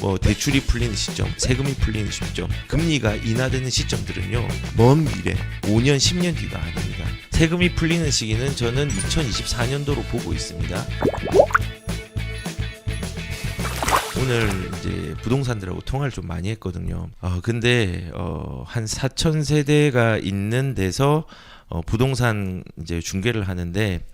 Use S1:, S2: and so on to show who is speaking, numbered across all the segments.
S1: 뭐 대출이 풀리는 시점, 세금이 풀리는 시점, 금리가 인하되는 시점들은요, 먼 미래 5년 10년 뒤가 아닙니다. 세금이 풀리는 시기는 저는 2024년도로 보고 있습니다. 오늘 이제 부동산들하고 통화를 좀 많이 했거든요. 근데 한 4천 세대가 있는 데서 부동산 이제 중개를 하는데,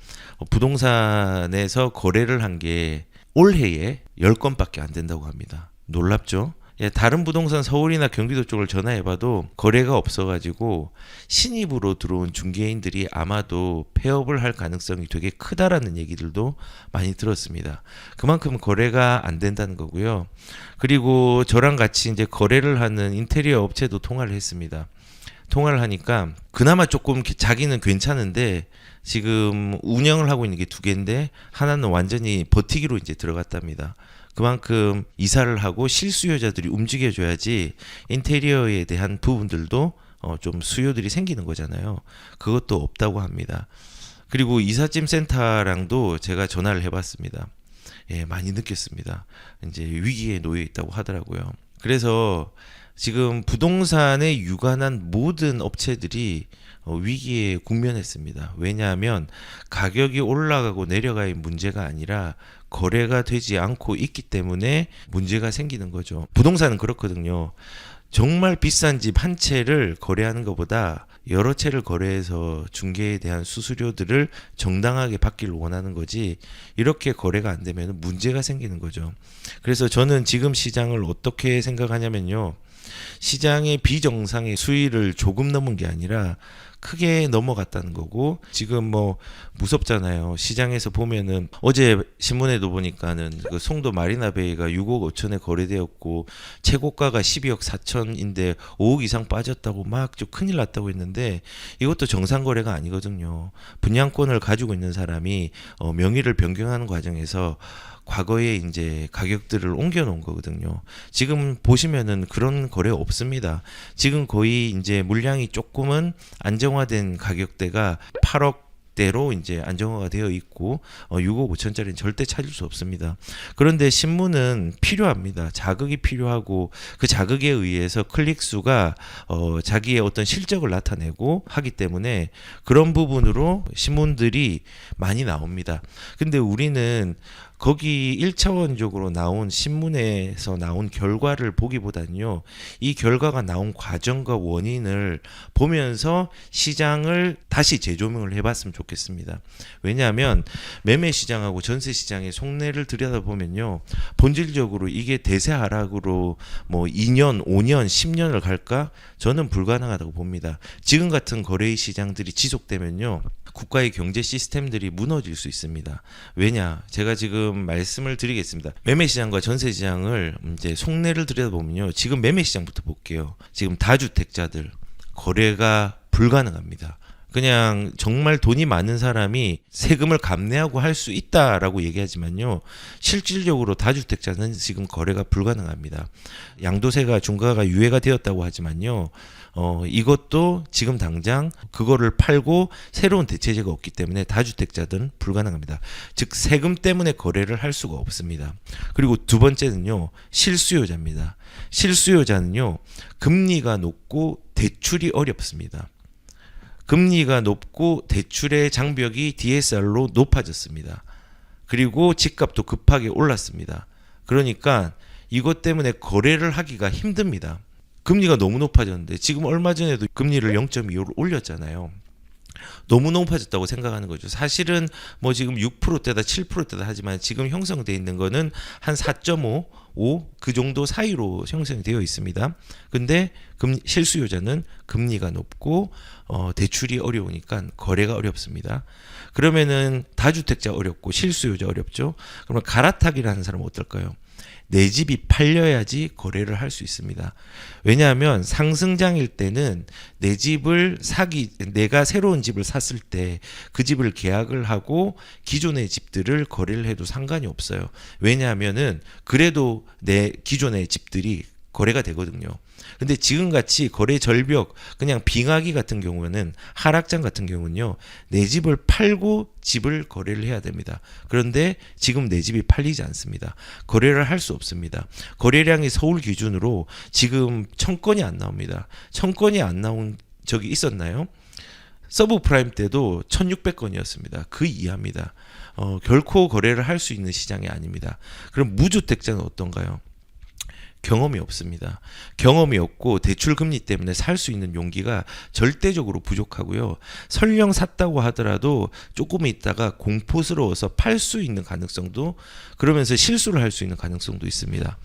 S1: 부동산에서 거래를 한 게 올해에 10건밖에 안 된다고 합니다. 놀랍죠? 예, 다른 부동산 서울이나 경기도 쪽을 전화해봐도 거래가 없어가지고 신입으로 들어온 중개인들이 아마도 폐업을 할 가능성이 되게 크다라는 얘기들도 많이 들었습니다. 그만큼 거래가 안 된다는 거고요. 그리고 저랑 같이 이제 거래를 하는 인테리어 업체도 통화를 했습니다. 통화를 하니까 그나마 조금 자기는 괜찮은데 지금 운영을 하고 있는 게 두 개인데 하나는 완전히 버티기로 이제 들어갔답니다. 그만큼 이사를 하고 실수요자들이 움직여줘야지 인테리어에 대한 부분들도 좀 수요들이 생기는 거잖아요. 그것도 없다고 합니다. 그리고 이삿짐 센터랑도 제가 전화를 해봤습니다. 예, 많이 느꼈습니다. 이제 위기에 놓여 있다고 하더라고요. 그래서 지금 부동산에 유관한 모든 업체들이 위기에 국면했습니다. 왜냐하면 가격이 올라가고 내려가의 문제가 아니라 거래가 되지 않고 있기 때문에 문제가 생기는 거죠. 부동산은 그렇거든요. 정말 비싼 집 한 채를 거래하는 것보다 여러 채를 거래해서 중개에 대한 수수료들을 정당하게 받기를 원하는 거지, 이렇게 거래가 안 되면 문제가 생기는 거죠. 그래서 저는 지금 시장을 어떻게 생각하냐면요, 시장의 비정상의 수위를 조금 넘은 게 아니라 크게 넘어갔다는 거고, 지금 뭐 무섭잖아요. 시장에서 보면은 어제 신문에도 보니까는 그 송도 마리나베이가 6억 5천에 거래되었고 최고가가 12억 4천인데 5억 이상 빠졌다고 막 좀 큰일 났다고 했는데, 이것도 정상 거래가 아니거든요. 분양권을 가지고 있는 사람이 명의를 변경하는 과정에서 과거에 이제 가격들을 옮겨 놓은 거거든요. 지금 보시면은 그런 거래 없습니다. 지금 거의 이제 물량이 조금은 안정화된 가격대가 8억 대로 이제 안정화가 되어 있고 6억 5천짜리는 절대 찾을 수 없습니다. 그런데 신문은 필요합니다. 자극이 필요하고 그 자극에 의해서 클릭 수가 자기의 어떤 실적을 나타내고 하기 때문에 그런 부분으로 신문들이 많이 나옵니다. 근데 우리는 거기 1차원적으로 나온 신문에서 나온 결과를 보기보다는요, 이 결과가 나온 과정과 원인을 보면서 시장을 다시 재조명을 해봤으면 좋겠습니다. 왜냐하면 매매 시장하고 전세 시장의 속내를 들여다보면요, 본질적으로 이게 대세 하락으로 뭐 2년, 5년, 10년을 갈까? 저는 불가능하다고 봅니다. 지금 같은 거래의 시장들이 지속되면요, 국가의 경제 시스템들이 무너질 수 있습니다. 왜냐? 제가 지금 말씀을 드리겠습니다. 매매 시장과 전세 시장을 이제 속내를 들여다보면요, 지금 매매 시장부터 볼게요. 지금 다주택자들 거래가 불가능합니다. 그냥 정말 돈이 많은 사람이 세금을 감내하고 할 수 있다라고 얘기하지만요, 실질적으로 다주택자는 지금 거래가 불가능합니다. 양도세가 중과가 유예가 되었다고 하지만요, 이것도 지금 당장 그거를 팔고 새로운 대체제가 없기 때문에 다주택자들은 불가능합니다. 즉 세금 때문에 거래를 할 수가 없습니다. 그리고 두 번째는요, 실수요자입니다. 실수요자는요, 금리가 높고 대출이 어렵습니다. 금리가 높고 대출의 장벽이 DSR로 높아졌습니다. 그리고 집값도 급하게 올랐습니다. 그러니까 이것 때문에 거래를 하기가 힘듭니다. 금리가 너무 높아졌는데, 지금 얼마 전에도 금리를 0.25로 올렸잖아요. 너무 높아졌다고 생각하는 거죠. 사실은 뭐 지금 6%대다 7%대다 하지만 지금 형성되어 있는 거는 한 4.5, 5 그 정도 사이로 형성이 되어 있습니다. 근데 실수요자는 금리가 높고 대출이 어려우니까 거래가 어렵습니다. 그러면은 다주택자 어렵고 실수요자 어렵죠. 그러면 갈아타기라는 사람은 어떨까요? 내 집이 팔려야지 거래를 할 수 있습니다. 왜냐하면 상승장일 때는 내 집을 내가 새로운 집을 샀을 때 그 집을 계약을 하고 기존의 집들을 거래를 해도 상관이 없어요. 왜냐하면은 그래도 내 기존의 집들이 거래가 되거든요. 근데 지금같이 거래 절벽, 그냥 빙하기 같은 경우는, 하락장 같은 경우는요, 내 집을 팔고 집을 거래를 해야 됩니다. 그런데 지금 내 집이 팔리지 않습니다. 거래를 할 수 없습니다. 거래량이 서울 기준으로 지금 1000건이 안 나옵니다. 1000건이 안 나온 적이 있었나요? 서브프라임 때도 1600건이었습니다. 그 이하입니다. 결코 거래를 할 수 있는 시장이 아닙니다. 그럼 무주택자는 어떤가요? 경험이 없습니다. 경험이 없고 대출 금리 때문에 살 수 있는 용기가 절대적으로 부족하고요. 설령 샀다고 하더라도 조금 있다가 공포스러워서 팔 수 있는 가능성도, 그러면서 실수를 할 수 있는 가능성도 있습니다.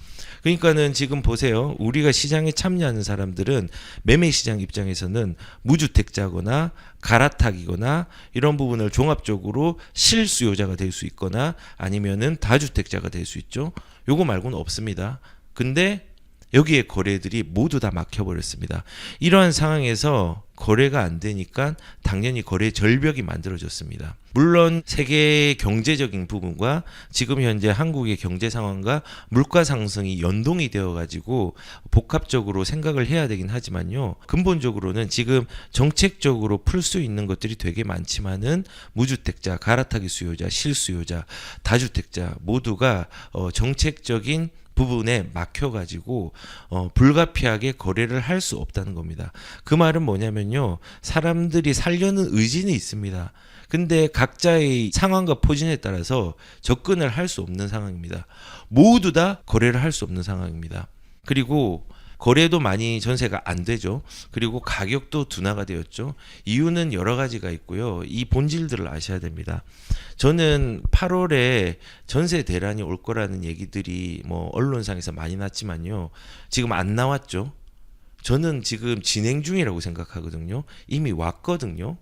S1: 그러니까는 지금 보세요. 우리가 시장에 참여하는 사람들은 매매 시장 입장에서는 무주택자거나 갈아타기거나 이런 부분을 종합적으로 실수요자가 될 수 있거나 아니면은 다주택자가 될 수 있죠. 요거 말고는 없습니다. 근데 여기에 거래들이 모두 다 막혀버렸습니다. 이러한 상황에서 거래가 안 되니까 당연히 거래 절벽이 만들어졌습니다. 물론 세계 경제적인 부분과 지금 현재 한국의 경제 상황과 물가 상승이 연동이 되어 가지고 복합적으로 생각을 해야 되긴 하지만요. 근본적으로는 지금 정책적으로 풀 수 있는 것들이 되게 많지만은 무주택자, 갈아타기 수요자, 실수요자, 다주택자 모두가 정책적인 부분에 막혀가지고 불가피하게 거래를 할 수 없다는 겁니다. 그 말은 뭐냐면요, 사람들이 살려는 의지는 있습니다. 근데 각자의 상황과 포진에 따라서 접근을 할 수 없는 상황입니다. 모두 다 거래를 할 수 없는 상황입니다. 그리고 거래도 많이 전세가 안 되죠. 그리고 가격도 둔화가 되었죠. 이유는 여러 가지가 있고요. 이 본질들을 아셔야 됩니다. 저는 8월에 전세 대란이 올 거라는 얘기들이 뭐 언론상에서 많이 났지만요. 지금 안 나왔죠. 저는 지금 진행 중이라고 생각하거든요. 이미 왔거든요.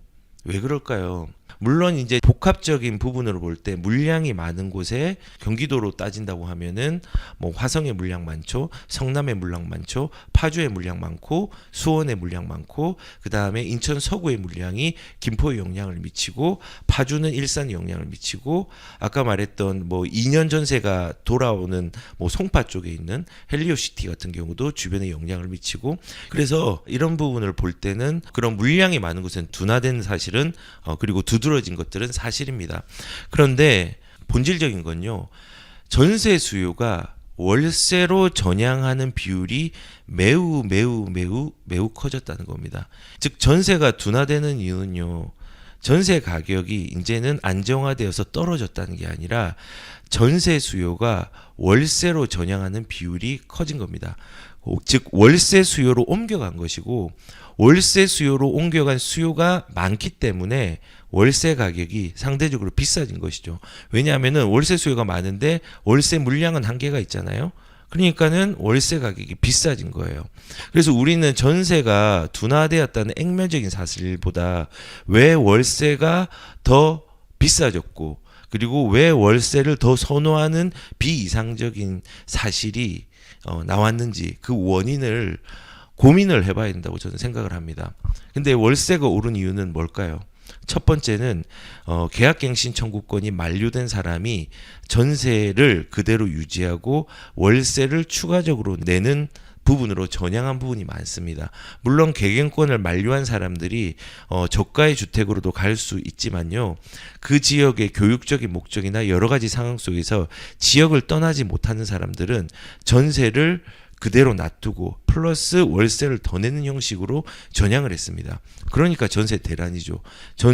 S1: 왜 그럴까요? 물론 이제 복합적인 부분으로 볼 때 물량이 많은 곳에, 경기도로 따진다고 하면은 뭐 화성의 물량 많죠, 성남의 물량 많죠, 파주의 물량 많고, 수원의 물량 많고, 그 다음에 인천 서구의 물량이 김포에 영향을 미치고, 파주는 일산에 영향을 미치고, 아까 말했던 뭐 2년 전세가 돌아오는 뭐 송파 쪽에 있는 헬리오시티 같은 경우도 주변에 영향을 미치고, 그래서 이런 부분을 볼 때는 그런 물량이 많은 곳은 둔화된 사실은 그리고 두드러진 것들은 사실입니다. 그런데 본질적인 건요, 전세 수요가 월세로 전향하는 비율이 매우 커졌다는 겁니다. 즉 전세가 둔화되는 이유는요, 전세 가격이 이제는 안정화되어서 떨어졌다는 게 아니라 전세 수요가 월세로 전향하는 비율이 커진 겁니다. 즉 월세 수요로 옮겨간 것이고, 월세 수요로 옮겨간 수요가 많기 때문에 월세 가격이 상대적으로 비싸진 것이죠. 왜냐하면은 월세 수요가 많은데 월세 물량은 한계가 있잖아요. 그러니까는 월세 가격이 비싸진 거예요. 그래서 우리는 전세가 둔화되었다는 액면적인 사실보다 왜 월세가 더 비싸졌고, 그리고 왜 월세를 더 선호하는 비이상적인 사실이 나왔는지 그 원인을 고민을 해봐야 된다고 저는 생각을 합니다. 근데 월세가 오른 이유는 뭘까요? 첫 번째는 계약갱신 청구권이 만료된 사람이 전세를 그대로 유지하고 월세를 추가적으로 내는 부분으로 전향한 부분이 많습니다. 물론 개경권을 만료한 사람들이 저가의 주택으로도 갈 수 있지만요, 그 지역의 교육적인 목적이나 여러 가지 상황 속에서 지역을 떠나지 못하는 사람들은 전세를 그대로 놔두고 플러스 월세를 더 내는 형식으로 전향을 했습니다. 그러니까 전세 대란이죠.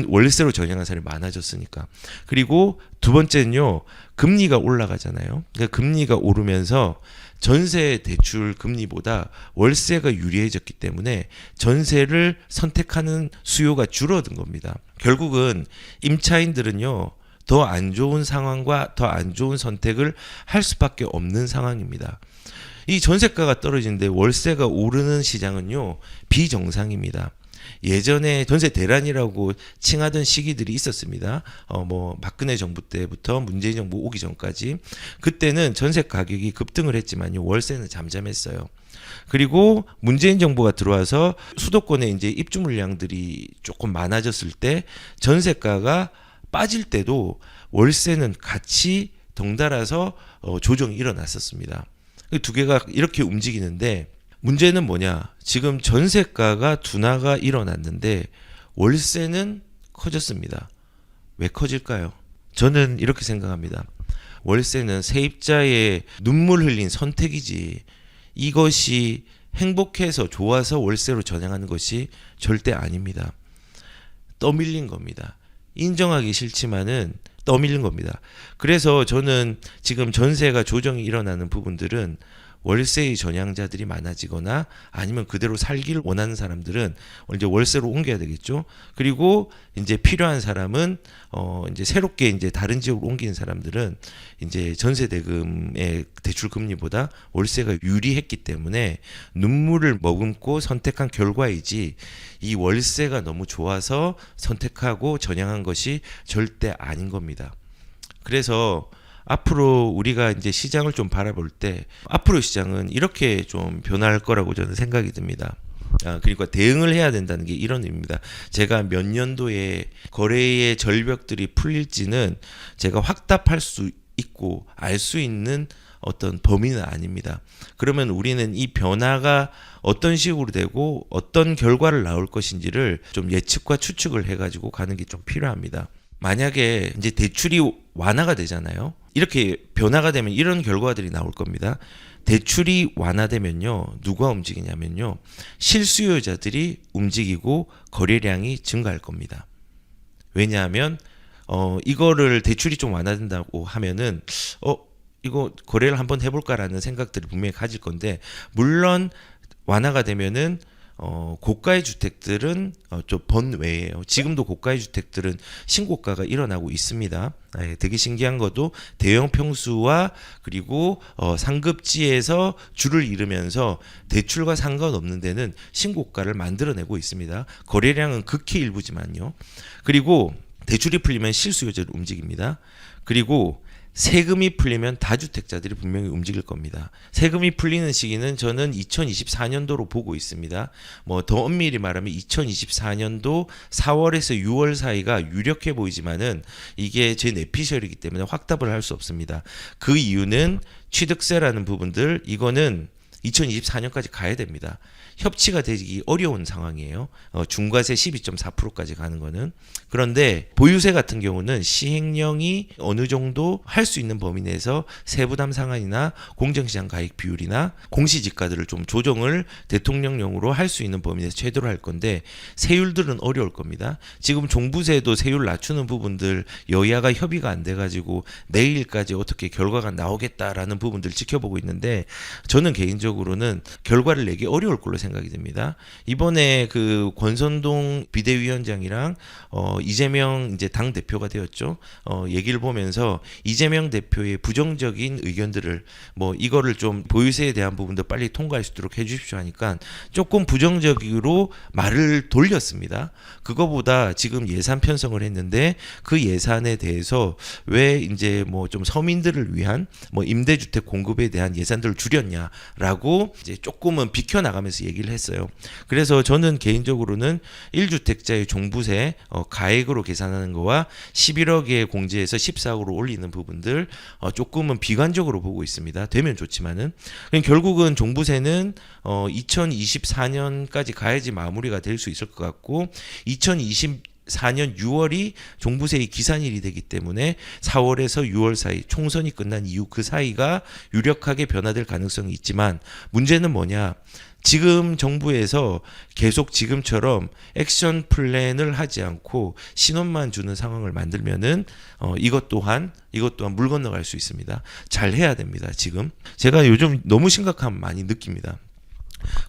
S1: 월세로 전향한 사람이 많아졌으니까. 그리고 두 번째는요, 금리가 올라가잖아요. 그러니까 금리가 오르면서 전세 대출 금리보다 월세가 유리해졌기 때문에 전세를 선택하는 수요가 줄어든 겁니다. 결국은 임차인들은요, 더 안 좋은 상황과 더 안 좋은 선택을 할 수밖에 없는 상황입니다. 이 전세가가 떨어지는데 월세가 오르는 시장은요, 비정상입니다. 예전에 전세 대란이라고 칭하던 시기들이 있었습니다. 뭐 박근혜 정부 때부터 문재인 정부 오기 전까지. 그때는 전세 가격이 급등을 했지만요, 월세는 잠잠했어요. 그리고 문재인 정부가 들어와서 수도권에 이제 입주 물량들이 조금 많아졌을 때 전세가가 빠질 때도 월세는 같이 덩달아서 조정이 일어났었습니다. 두 개가 이렇게 움직이는데 문제는 뭐냐? 지금 전세가가 둔화가 일어났는데 월세는 커졌습니다. 왜 커질까요? 저는 이렇게 생각합니다. 월세는 세입자의 눈물 흘린 선택이지 이것이 행복해서 좋아서 월세로 전향하는 것이 절대 아닙니다. 떠밀린 겁니다. 인정하기 싫지만은 떠밀린 겁니다. 그래서 저는 지금 전세가 조정이 일어나는 부분들은 월세의 전향자들이 많아지거나 아니면 그대로 살기를 원하는 사람들은 이제 월세로 옮겨야 되겠죠. 그리고 이제 필요한 사람은 이제 새롭게 이제 다른 지역으로 옮기는 사람들은 이제 전세 대금의 대출 금리보다 월세가 유리했기 때문에 눈물을 머금고 선택한 결과이지 이 월세가 너무 좋아서 선택하고 전향한 것이 절대 아닌 겁니다. 그래서 앞으로 우리가 이제 시장을 좀 바라볼 때 앞으로 시장은 이렇게 좀 변할 거라고 저는 생각이 듭니다. 그러니까 대응을 해야 된다는 게 이런 의미입니다. 제가 몇 년도에 거래의 절벽들이 풀릴지는 제가 확답할 수 있고 알 수 있는 어떤 범위는 아닙니다. 그러면 우리는 이 변화가 어떤 식으로 되고 어떤 결과를 나올 것인지를 좀 예측과 추측을 해가지고 가는 게 좀 필요합니다. 만약에 이제 대출이 완화가 되잖아요. 이렇게 변화가 되면 이런 결과들이 나올 겁니다. 대출이 완화되면요, 누가 움직이냐면요, 실수요자들이 움직이고 거래량이 증가할 겁니다. 왜냐하면 이거를 대출이 좀 완화된다고 하면은 이거 거래를 한번 해볼까라는 생각들을 분명히 가질 건데, 물론 완화가 되면은 고가의 주택들은 좀 번외예요. 지금도 고가의 주택들은 신고가가 일어나고 있습니다. 되게 신기한 것도 대형 평수와 그리고 상급지에서 줄을 이루면서 대출과 상관없는 데는 신고가를 만들어내고 있습니다. 거래량은 극히 일부지만요. 그리고 대출이 풀리면 실수요자를 움직입니다. 그리고 세금이 풀리면 다주택자들이 분명히 움직일 겁니다. 세금이 풀리는 시기는 저는 2024년도로 보고 있습니다. 뭐 더 엄밀히 말하면 2024년도 4월에서 6월 사이가 유력해 보이지만은 이게 제 내피셜이기 때문에 확답을 할 수 없습니다. 그 이유는 취득세라는 부분들, 이거는 2024년까지 가야 됩니다. 협치가 되기 어려운 상황이에요. 중과세 12.4%까지 가는 거는. 그런데 보유세 같은 경우는 시행령이 어느 정도 할 수 있는 범위 내에서 세부담 상한이나 공정시장 가액 비율이나 공시지가들을 좀 조정을 대통령령으로 할 수 있는 범위 내에서 제대로 할 건데, 세율들은 어려울 겁니다. 지금 종부세도 세율 낮추는 부분들 여야가 협의가 안 돼가지고 내일까지 어떻게 결과가 나오겠다라는 부분들 지켜보고 있는데, 저는 개인적으로는 결과를 내기 어려울 걸로 생각이 됩니다. 이번에 그 권선동 비대위원장이랑 이재명 이제 당 대표가 되었죠. 얘기를 보면서 이재명 대표의 부정적인 의견들을 뭐 이거를 좀 보유세에 대한 부분도 빨리 통과할 수 있도록 해주십시오 하니까 조금 부정적으로 말을 돌렸습니다. 그거보다 지금 예산 편성을 했는데 그 예산에 대해서 왜 이제 뭐 좀 서민들을 위한 뭐 임대주택 공급에 대한 예산들을 줄였냐라고 이제 조금은 비켜나가면서 얘기를 했어요. 그래서 저는 개인적으로는 1주택자의 종부세 가액으로 계산하는 거와 11억에 공제해서 14억으로 올리는 부분들 조금은 비관적으로 보고 있습니다. 되면 좋지만은 결국은 종부세는 2024년까지 가야지 마무리가 될 수 있을 것 같고, 2024년 6월이 종부세의 기산일이 되기 때문에 4월에서 6월 사이, 총선이 끝난 이후 그 사이가 유력하게 변화될 가능성이 있지만, 문제는 뭐냐, 지금 정부에서 계속 지금처럼 액션 플랜을 하지 않고 신원만 주는 상황을 만들면은 이것 또한 물 건너갈 수 있습니다. 잘 해야 됩니다. 지금 제가 요즘 너무 심각함 많이 느낍니다.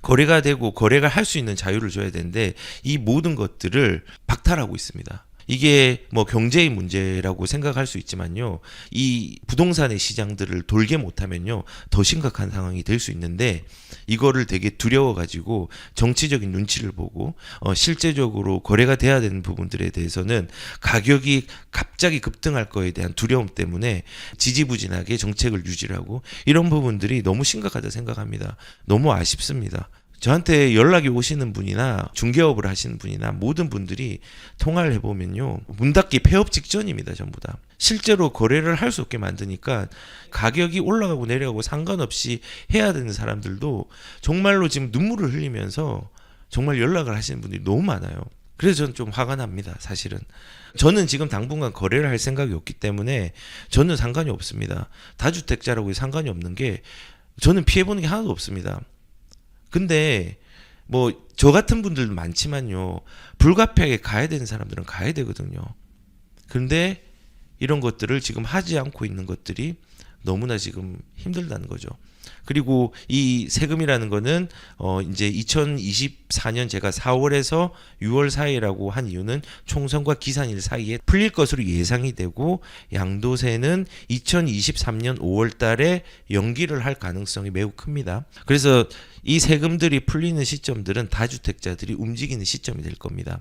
S1: 거래가 되고 거래가 할 수 있는 자유를 줘야 되는데 이 모든 것들을 박탈하고 있습니다. 이게 뭐 경제의 문제라고 생각할 수 있지만요, 이 부동산의 시장들을 돌게 못하면요 더 심각한 상황이 될 수 있는데, 이거를 되게 두려워가지고 정치적인 눈치를 보고 실제적으로 거래가 돼야 되는 부분들에 대해서는 가격이 갑자기 급등할 거에 대한 두려움 때문에 지지부진하게 정책을 유지하고, 이런 부분들이 너무 심각하다 생각합니다. 너무 아쉽습니다. 저한테 연락이 오시는 분이나 중개업을 하시는 분이나 모든 분들이 통화를 해보면요, 문 닫기 폐업 직전입니다. 전부 다. 실제로 거래를 할 수 없게 만드니까 가격이 올라가고 내려가고 상관없이 해야 되는 사람들도 정말로 지금 눈물을 흘리면서 정말 연락을 하시는 분들이 너무 많아요. 그래서 저는 좀 화가 납니다. 사실은 저는 지금 당분간 거래를 할 생각이 없기 때문에 저는 상관이 없습니다. 다주택자라고 상관이 없는 게 저는 피해보는 게 하나도 없습니다. 근데 뭐 저 같은 분들도 많지만요, 불가피하게 가야 되는 사람들은 가야 되거든요. 그런데 이런 것들을 지금 하지 않고 있는 것들이 너무나 지금 힘들다는 거죠. 그리고 이 세금이라는 거는 이제 2024년 제가 4월에서 6월 사이라고 한 이유는 총선과 기산일 사이에 풀릴 것으로 예상이 되고, 양도세는 2023년 5월 달에 연기를 할 가능성이 매우 큽니다. 그래서 이 세금들이 풀리는 시점들은 다주택자들이 움직이는 시점이 될 겁니다.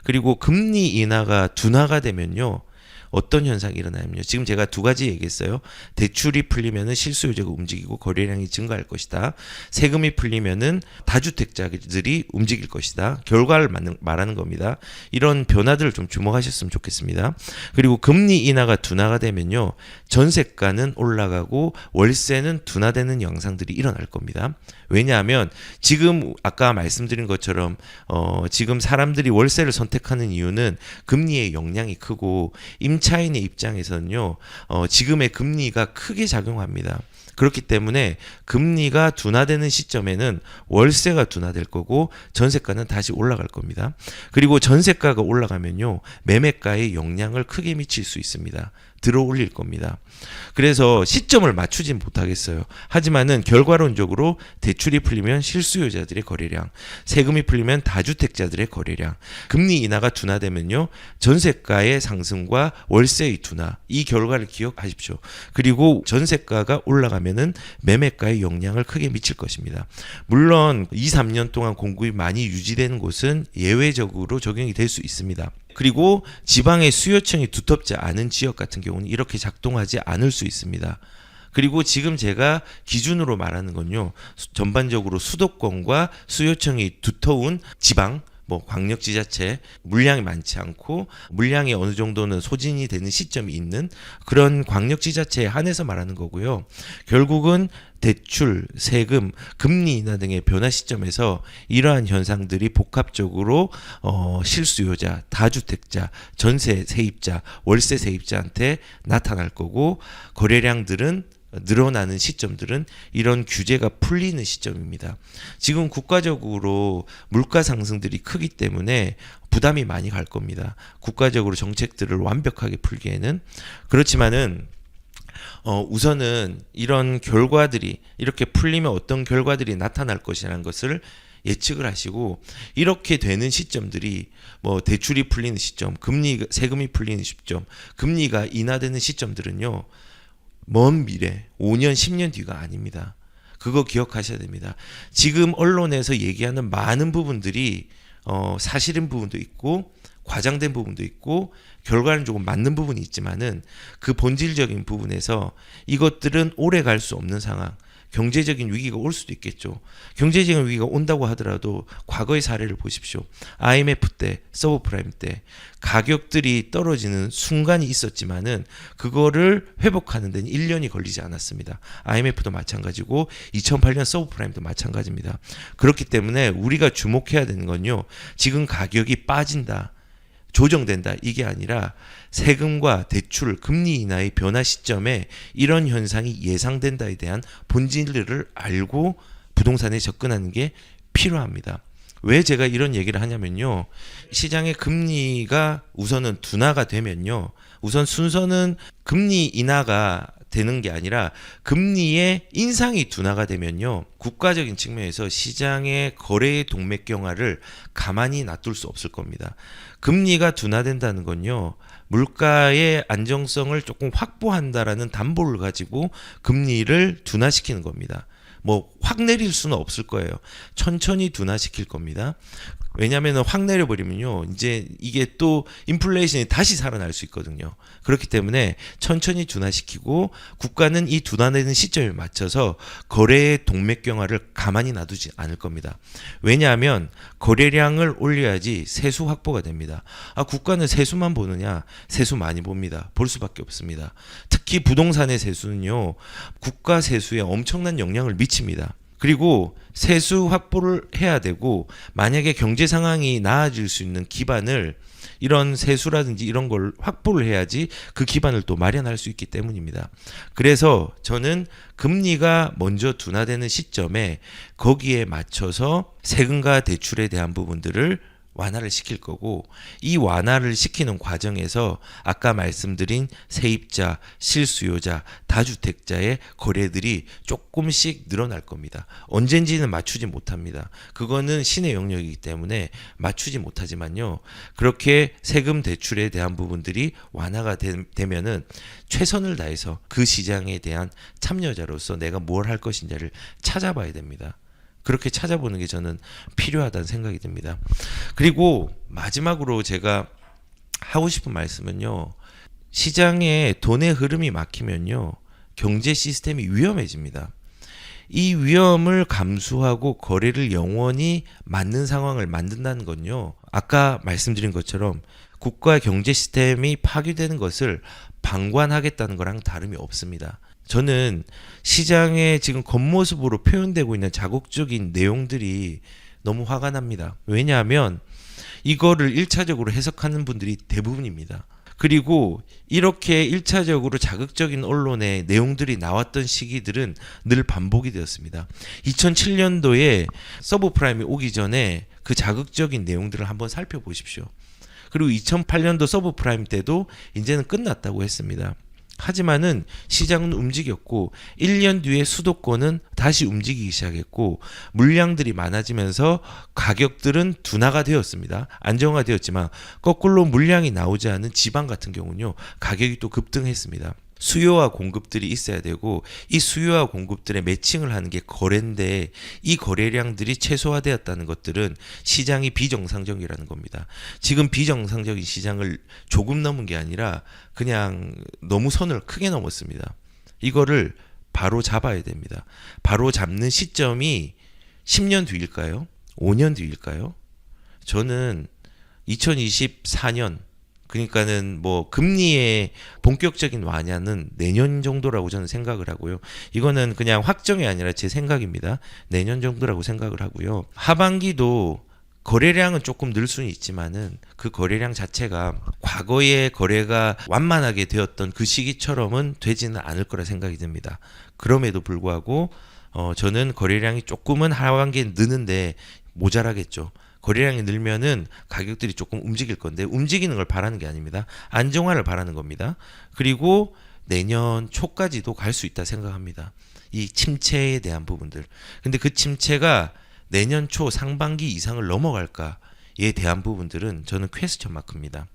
S1: 그리고 금리 인하가 둔화가 되면요, 어떤 현상이 일어나냐면요, 지금 제가 두 가지 얘기했어요. 대출이 풀리면은 실수요자가 움직이고 거래량이 증가할 것이다. 세금이 풀리면은 다주택자들이 움직일 것이다. 결과를 말하는 겁니다. 이런 변화들을 좀 주목하셨으면 좋겠습니다. 그리고 금리 인하가 둔화가 되면요, 전세가는 올라가고 월세는 둔화되는 양상들이 일어날 겁니다. 왜냐하면 지금 아까 말씀드린 것처럼 지금 사람들이 월세를 선택하는 이유는 금리의 영향이 크고, 임차인의 입장에서는요, 지금의 금리가 크게 작용합니다. 그렇기 때문에 금리가 둔화되는 시점에는 월세가 둔화될 거고 전세가는 다시 올라갈 겁니다. 그리고 전세가가 올라가면요, 매매가에 영향을 크게 미칠 수 있습니다. 들어 올릴 겁니다. 그래서 시점을 맞추진 못하겠어요. 하지만은 결과론적으로 대출이 풀리면 실수요자들의 거래량, 세금이 풀리면 다주택자들의 거래량, 금리 인하가 둔화되면요, 전세가의 상승과 월세의 둔화, 이 결과를 기억하십시오. 그리고 전세가가 올라가면은 매매가에 영향을 크게 미칠 것입니다. 물론 2, 3년 동안 공급이 많이 유지되는 곳은 예외적으로 적용이 될 수 있습니다. 그리고 지방의 수요층이 두텁지 않은 지역 같은 경우는 이렇게 작동하지 않을 수 있습니다. 그리고 지금 제가 기준으로 말하는 건요, 전반적으로 수도권과 수요층이 두터운 지방, 뭐 광역지자체, 물량이 많지 않고 물량이 어느 정도는 소진이 되는 시점이 있는 그런 광역지자체에 한해서 말하는 거고요. 결국은 대출, 세금, 금리 인하 등의 변화 시점에서 이러한 현상들이 복합적으로 실수요자, 다주택자, 전세 세입자, 월세 세입자한테 나타날 거고, 거래량들은 늘어나는 시점들은 이런 규제가 풀리는 시점입니다. 지금 국가적으로 물가 상승들이 크기 때문에 부담이 많이 갈 겁니다. 국가적으로 정책들을 완벽하게 풀기에는. 그렇지만은 우선은 이런 결과들이 이렇게 풀리면 어떤 결과들이 나타날 것이라는 것을 예측을 하시고, 이렇게 되는 시점들이 뭐 대출이 풀리는 시점, 세금이 풀리는 시점, 금리가 인하되는 시점들은요, 먼 미래 5년 10년 뒤가 아닙니다. 그거 기억하셔야 됩니다. 지금 언론에서 얘기하는 많은 부분들이 사실인 부분도 있고 과장된 부분도 있고 결과는 조금 맞는 부분이 있지만은 그 본질적인 부분에서 이것들은 오래 갈 수 없는 상황, 경제적인 위기가 올 수도 있겠죠. 경제적인 위기가 온다고 하더라도 과거의 사례를 보십시오. IMF 때, 서브프라임 때 가격들이 떨어지는 순간이 있었지만은 그거를 회복하는 데는 1년이 걸리지 않았습니다. IMF도 마찬가지고 2008년 서브프라임도 마찬가지입니다. 그렇기 때문에 우리가 주목해야 되는 건요, 지금 가격이 빠진다, 조정된다, 이게 아니라 세금과 대출, 금리 인하의 변화 시점에 이런 현상이 예상된다에 대한 본질을 알고 부동산에 접근하는 게 필요합니다. 왜 제가 이런 얘기를 하냐면요, 시장의 금리가 우선은 둔화가 되면요, 우선 순서는 금리 인하가 되는 게 아니라 금리의 인상이 둔화가 되면요, 국가적인 측면에서 시장의 거래의 동맥경화를 가만히 놔둘 수 없을 겁니다. 금리가 둔화된다는 건요, 물가의 안정성을 조금 확보한다라는 담보를 가지고 금리를 둔화시키는 겁니다. 뭐 확 내릴 수는 없을 거예요. 천천히 둔화시킬 겁니다. 왜냐하면 확 내려버리면요, 이제 이게 또 인플레이션이 다시 살아날 수 있거든요. 그렇기 때문에 천천히 둔화시키고 국가는 이 둔화되는 시점에 맞춰서 거래의 동맥경화를 가만히 놔두지 않을 겁니다. 왜냐하면 거래량을 올려야지 세수 확보가 됩니다. 국가는 세수만 보느냐? 세수 많이 봅니다. 볼 수밖에 없습니다. 특히 부동산의 세수는요, 국가 세수에 엄청난 영향을 미칩니다. 그리고 세수 확보를 해야 되고, 만약에 경제 상황이 나아질 수 있는 기반을, 이런 세수라든지 이런 걸 확보를 해야지 그 기반을 또 마련할 수 있기 때문입니다. 그래서 저는 금리가 먼저 둔화되는 시점에 거기에 맞춰서 세금과 대출에 대한 부분들을 완화를 시킬 거고, 이 완화를 시키는 과정에서 아까 말씀드린 세입자, 실수요자, 다주택자의 거래들이 조금씩 늘어날 겁니다. 언젠지는 맞추지 못합니다. 그거는 신의 영역이기 때문에 맞추지 못하지만요, 그렇게 세금 대출에 대한 부분들이 완화가 되면은 최선을 다해서 그 시장에 대한 참여자로서 내가 뭘 할 것인지를 찾아봐야 됩니다. 그렇게 찾아보는 게 저는 필요하다는 생각이 듭니다. 그리고 마지막으로 제가 하고 싶은 말씀은요, 시장에 돈의 흐름이 막히면요, 경제 시스템이 위험해집니다. 이 위험을 감수하고 거래를 영원히 맞는 상황을 만든다는 건요, 아까 말씀드린 것처럼 국가 경제 시스템이 파괴되는 것을 방관하겠다는 거랑 다름이 없습니다. 저는 시장에 지금 겉모습으로 표현되고 있는 자극적인 내용들이 너무 화가 납니다. 왜냐하면 이거를 1차적으로 해석하는 분들이 대부분입니다. 그리고 이렇게 1차적으로 자극적인 언론의 내용들이 나왔던 시기들은 늘 반복이 되었습니다. 2007년도에 서브프라임이 오기 전에 그 자극적인 내용들을 한번 살펴보십시오. 그리고 2008년도 서브프라임 때도 이제는 끝났다고 했습니다. 하지만은 시장은 움직였고 1년 뒤에 수도권은 다시 움직이기 시작했고 물량들이 많아지면서 가격들은 둔화가 되었습니다. 안정화되었지만 거꾸로 물량이 나오지 않은 지방 같은 경우는요, 가격이 또 급등했습니다. 수요와 공급들이 있어야 되고, 이 수요와 공급들의 매칭을 하는 게 거래인데, 이 거래량들이 최소화되었다는 것들은 시장이 비정상적이라는 겁니다. 지금 비정상적인 시장을 조금 넘은 게 아니라 그냥 너무 선을 크게 넘었습니다. 이거를 바로 잡아야 됩니다. 바로 잡는 시점이 10년 뒤일까요? 5년 뒤일까요? 저는 2024년, 그러니까는 뭐 금리의 본격적인 완화는 내년 정도라고 저는 생각을 하고요. 이거는 그냥 확정이 아니라 제 생각입니다. 내년 정도라고 생각을 하고요. 하반기도 거래량은 조금 늘 수는 있지만은 그 거래량 자체가 과거의 거래가 완만하게 되었던 그 시기처럼은 되지는 않을 거라 생각이 듭니다. 그럼에도 불구하고 저는 거래량이 조금은 하반기에 느는데 모자라겠죠. 거래량이 늘면은 가격들이 조금 움직일 건데, 움직이는 걸 바라는 게 아닙니다. 안정화를 바라는 겁니다. 그리고 내년 초까지도 갈 수 있다 생각합니다. 이 침체에 대한 부분들. 근데 그 침체가 내년 초 상반기 이상을 넘어갈까에 대한 부분들은 저는 퀘스천 마크입니다.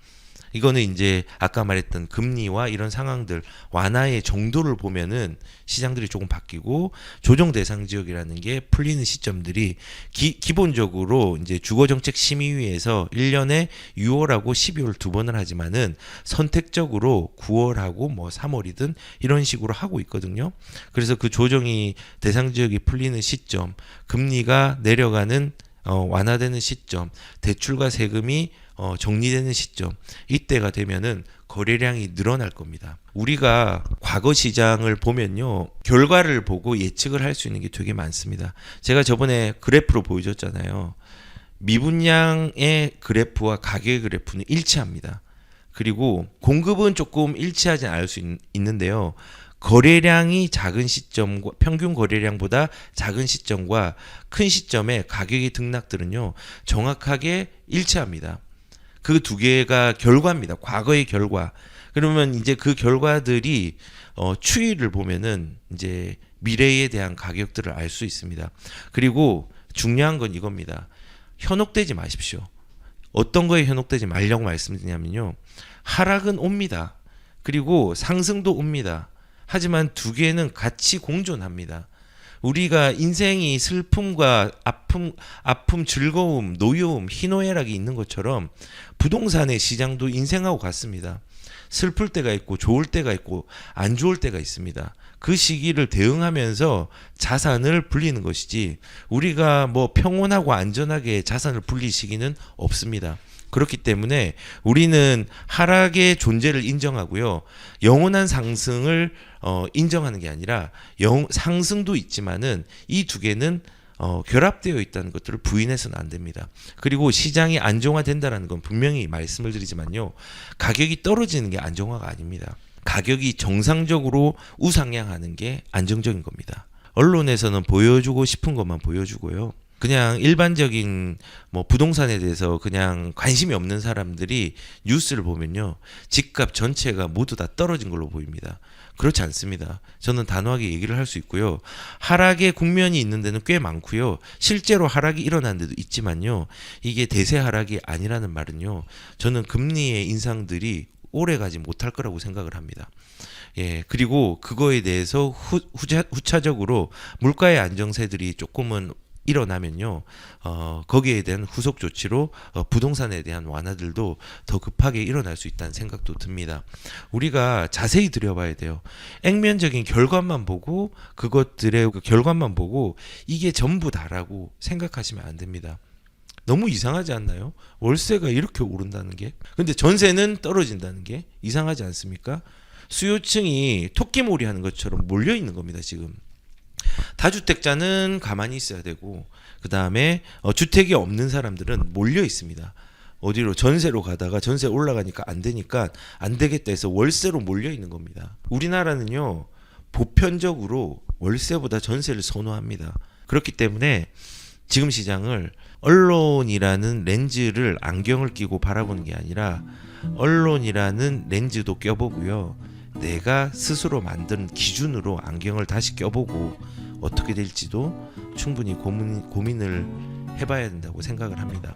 S1: 이거는 이제 아까 말했던 금리와 이런 상황들 완화의 정도를 보면은 시장들이 조금 바뀌고, 조정 대상 지역이라는 게 풀리는 시점들이 기본적으로 이제 주거정책심의위에서 1년에 6월하고 12월 두 번을 하지만은 선택적으로 9월하고 뭐 3월이든 이런 식으로 하고 있거든요. 그래서 그 조정이 대상 지역이 풀리는 시점, 금리가 내려가는 완화되는 시점, 대출과 세금이 정리되는 시점, 이때가 되면은 거래량이 늘어날 겁니다. 우리가 과거 시장을 보면요, 결과를 보고 예측을 할 수 있는 게 되게 많습니다. 제가 저번에 그래프로 보여줬잖아요. 미분양의 그래프와 가격의 그래프는 일치합니다. 그리고 공급은 조금 일치하지 않을 수 있는데요. 거래량이 작은 시점과 평균 거래량보다 작은 시점과 큰 시점의 가격의 등락들은요, 정확하게 일치합니다. 그 두 개가 결과입니다. 과거의 결과. 그러면 이제 그 결과들이 추이를 보면은 이제 미래에 대한 가격들을 알 수 있습니다. 그리고 중요한 건 이겁니다. 현혹되지 마십시오. 어떤 거에 현혹되지 말라고 말씀드리냐면요, 하락은 옵니다. 그리고 상승도 옵니다. 하지만 두 개는 같이 공존합니다. 우리가 인생이 슬픔과 아픔, 즐거움, 노여움, 희노애락이 있는 것처럼 부동산의 시장도 인생하고 같습니다. 슬플 때가 있고 좋을 때가 있고 안 좋을 때가 있습니다. 그 시기를 대응하면서 자산을 불리는 것이지 우리가 뭐 평온하고 안전하게 자산을 불릴 시기는 없습니다. 그렇기 때문에 우리는 하락의 존재를 인정하고요. 영원한 상승을 인정하는 게 아니라 상승도 있지만은 이 두 개는 결합되어 있다는 것들을 부인해서는 안 됩니다. 그리고 시장이 안정화된다는 건 분명히 말씀을 드리지만요. 가격이 떨어지는 게 안정화가 아닙니다. 가격이 정상적으로 우상향하는 게 안정적인 겁니다. 언론에서는 보여주고 싶은 것만 보여주고요. 그냥 일반적인 뭐 부동산에 대해서 그냥 관심이 없는 사람들이 뉴스를 보면요. 집값 전체가 모두 다 떨어진 걸로 보입니다. 그렇지 않습니다. 저는 단호하게 얘기를 할 수 있고요. 하락의 국면이 있는 데는 꽤 많고요. 실제로 하락이 일어난 데도 있지만요. 이게 대세 하락이 아니라는 말은요. 저는 금리의 인상들이 오래 가지 못할 거라고 생각을 합니다. 예, 그리고 그거에 대해서 후차적으로 물가의 안정세들이 조금은 일어나면요, 거기에 대한 후속 조치로 부동산에 대한 완화들도 더 급하게 일어날 수 있다는 생각도 듭니다. 우리가 자세히 들여봐야 돼요. 액면적인 결과만 보고 그것들의 그 결과만 보고 이게 전부다라고 생각하시면 안 됩니다. 너무 이상하지 않나요? 월세가 이렇게 오른다는 게. 근데 전세는 떨어진다는 게 이상하지 않습니까? 수요층이 토끼몰이 하는 것처럼 몰려 있는 겁니다, 지금. 다주택자는 가만히 있어야 되고 그 다음에 주택이 없는 사람들은 몰려 있습니다. 어디로 전세로 가다가 전세 올라가니까 안 되니까 안 되겠다 해서 월세로 몰려 있는 겁니다. 우리나라는요 보편적으로 월세보다 전세를 선호합니다. 그렇기 때문에 지금 시장을 언론이라는 렌즈를 안경을 끼고 바라보는 게 아니라 언론이라는 렌즈도 껴보고요. 내가 스스로 만든 기준으로 안경을 다시 껴보고 어떻게 될지도 충분히 고민을 해봐야 된다고 생각을 합니다.